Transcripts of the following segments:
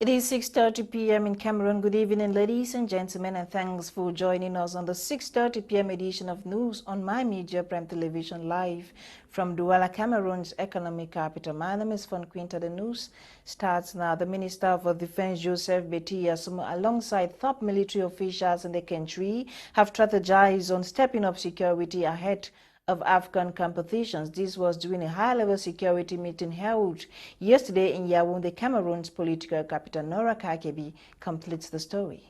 It is 6:30 p.m. in Cameroon. Good evening, ladies and gentlemen, and thanks for joining us on the 6:30 p.m. edition of News on My Media Prime Television live from Douala, Cameroon's economic capital. My name is Fon Quinter. The news starts now. The Minister of Defense, Joseph Betia, alongside top military officials in the country, have strategized on stepping up security ahead of AFCON competitions. This was during a high-level security meeting held yesterday in Yaoundé, Cameroon's political capital. Nora Kakebi completes the story.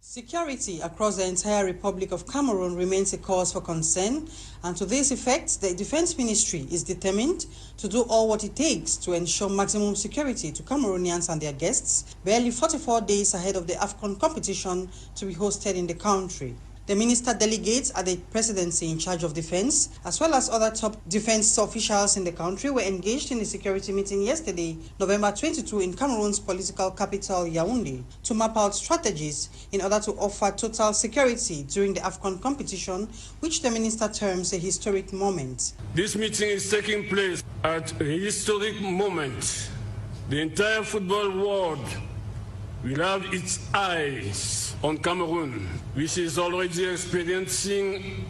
Security across the entire Republic of Cameroon remains a cause for concern, and to this effect, the Defense Ministry is determined to do all what it takes to ensure maximum security to Cameroonians and their guests, barely 44 days ahead of the AFCON competition to be hosted in the country. The minister delegates at the presidency in charge of defense, as well as other top defense officials in the country, were engaged in a security meeting yesterday, November 22, in Cameroon's political capital, Yaoundé, to map out strategies in order to offer total security during the AFCON competition, which the minister terms a historic moment. This meeting is taking place at a historic moment. The entire football world will have its eyes on Cameroon, which is already experiencing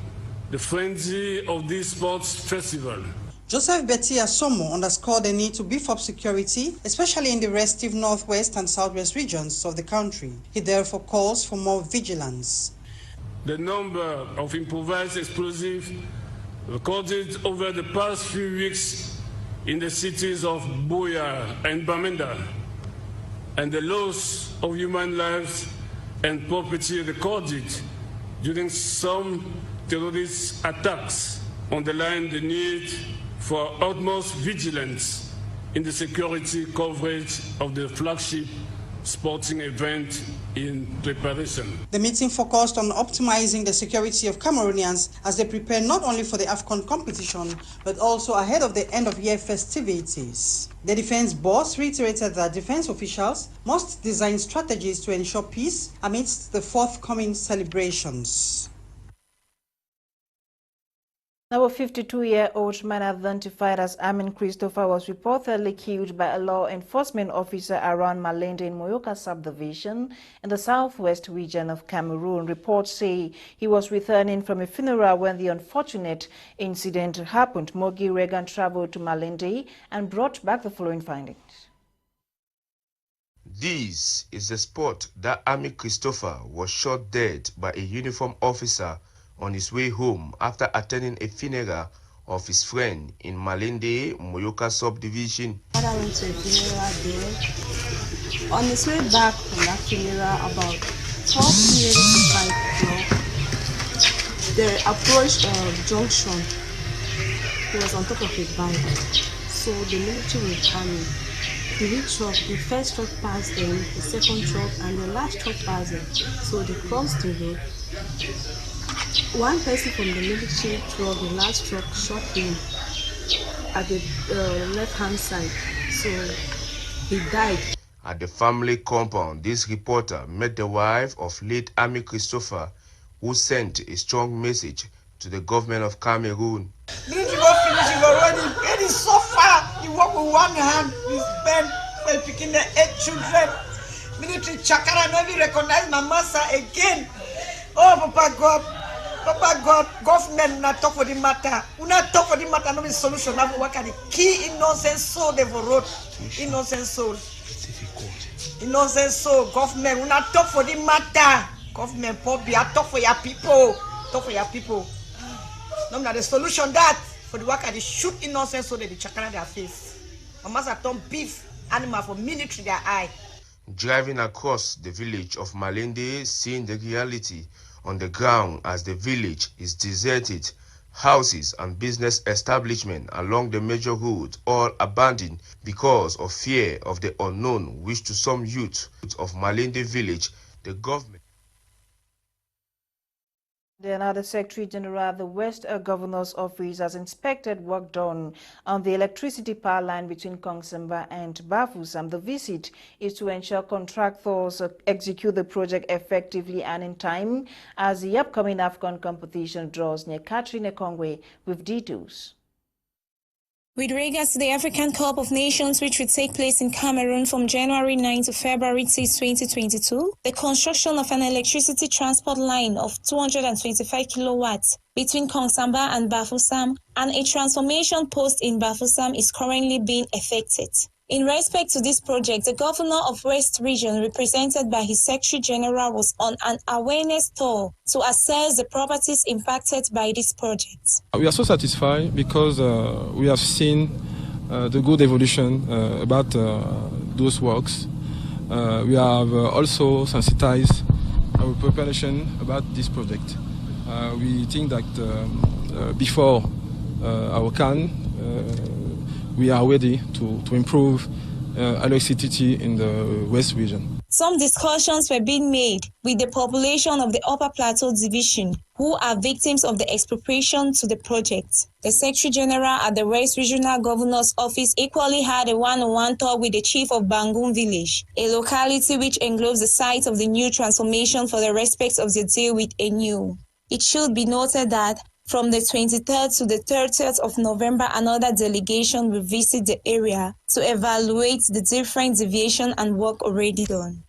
the frenzy of this sports festival. Joseph Betia underscored the need to beef up security, especially in the restive northwest and southwest regions of the country. He therefore calls for more vigilance. The number of improvised explosives recorded over the past few weeks in the cities of Buea and Bamenda, and the loss of human lives and property recorded during some terrorist attacks underline the need for utmost vigilance in the security coverage of the flagship sporting event in preparation. The meeting focused on optimizing the security of Cameroonians as they prepare not only for the AFCON competition, but also ahead of the end-of-year festivities. The defense boss reiterated that defense officials must design strategies to ensure peace amidst the forthcoming celebrations. Now, a 52-year-old man identified as Alain was reportedly killed by a law enforcement officer around Malende in Moyoka subdivision in the southwest region of Cameroon. Reports say he was returning from a funeral when the unfortunate incident happened. Mogi Regan traveled to Malende and brought back the following findings. This is the spot that Alain was shot dead by a uniformed officer on his way home after attending a funeral of his friend in Malende, Moyoka subdivision. Father went to a funeral there. On his way back from that funeral, about 12 p.m. to 5 o'clock, they approached junction. He was on top of a bike. So the military were coming. The first truck passed them, the second truck, and the last truck passed them. So they crossed the road. One person from the military truck, the last truck, shot him at the left-hand side, so he died. At the family compound, this reporter met the wife of late Alain, who sent a strong message to the government of Cameroon. Military go finish him already. It is so far. He walk with one hand, he's bent, and picking the 8 children. Military chakara never recognize my master again. Oh, Papa God, government not talk for the matter. We not talk for the matter, no be solution. Now what can the key innocent soul they for road? Innocent soul. Innocent soul. Government, we not talk for the matter. Government, Poppy, I talk for your people. Talk for your people. No, not the solution that for the work they shoot innocent soul they chakra their face. My master turn beef animal for military their eye. Driving across the village of Malende, seeing the reality on the ground as the village is deserted, houses and business establishments along the major road all abandoned because of fear of the unknown, which to some youth of Malende village, the government. The Secretary General of the West Governor's Office has inspected work done on the electricity power line between Kongsemba and Bafusam. The visit is to ensure contractors execute the project effectively and in time as the upcoming AFCON competition draws near. Catherine Ekongwe with details. With regards to the African Cup of Nations, which will take place in Cameroon from January 9 to February 6, 2022, the construction of an electricity transport line of 225 kilowatts between Kongsamba and Bafoussam and a transformation post in Bafoussam is currently being effected. In respect to this project, the governor of West Region, represented by his Secretary General, was on an awareness tour to assess the properties impacted by this project. We are so satisfied because we have seen the good evolution about those works. We have also sensitized our population about this project. We think that before our CAN, we are ready to improve electricity in the West region. Some discussions were being made with the population of the Upper Plateau Division, who are victims of the expropriation to the project. The Secretary General at the West Regional Governor's Office equally had a one-on-one talk with the chief of Bangun Village, a locality which englobes the site of the new transformation for the respect of the deal with Ewane. It should be noted that from the 23rd to the 30th of November, another delegation will visit the area to evaluate the different deviation and work already done.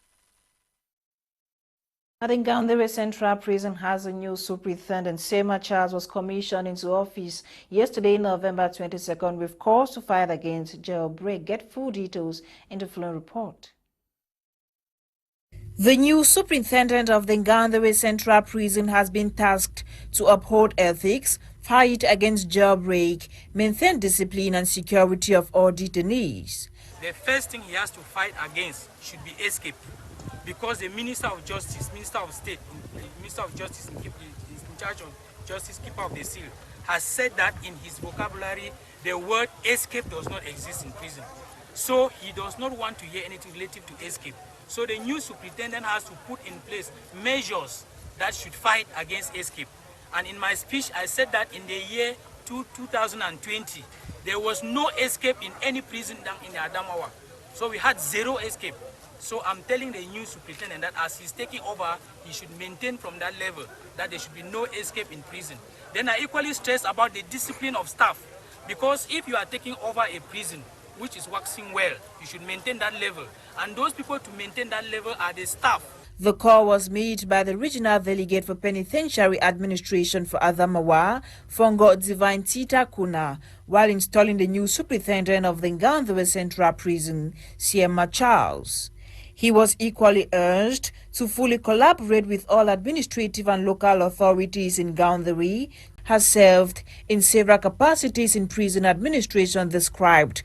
I think Gaundere Central Prison has a new superintendent. Sema Charles was commissioned into office yesterday, November 22nd, with calls to fight against jailbreak. Get full details in the following report. The new superintendent of the Gaundere Central Prison has been tasked to uphold ethics, fight against jailbreak, maintain discipline and security of all detainees. The first thing he has to fight against should be escape, because the Minister of Justice, Minister of State, Minister of Justice is in charge of Justice, Keeper of the Seal, has said that in his vocabulary, the word escape does not exist in prison. So he does not want to hear anything relative to escape. So the new superintendent has to put in place measures that should fight against escape. And in my speech, I said that in the year 2020, there was no escape in any prison in Adamawa. So we had zero escape. So I'm telling the new superintendent that as he's taking over, he should maintain from that level, that there should be no escape in prison. Then I equally stress about the discipline of staff, because if you are taking over a prison which is waxing well, you should maintain that level. And those people to maintain that level are the staff. The call was made by the Regional Delegate for Penitentiary Administration for Adamawa, Fongo Divine Tita Kuna, while installing the new superintendent of the Gaundere Central Prison, Sema Charles. He was equally urged to fully collaborate with all administrative and local authorities in Gaundere, has served in several capacities in prison administration described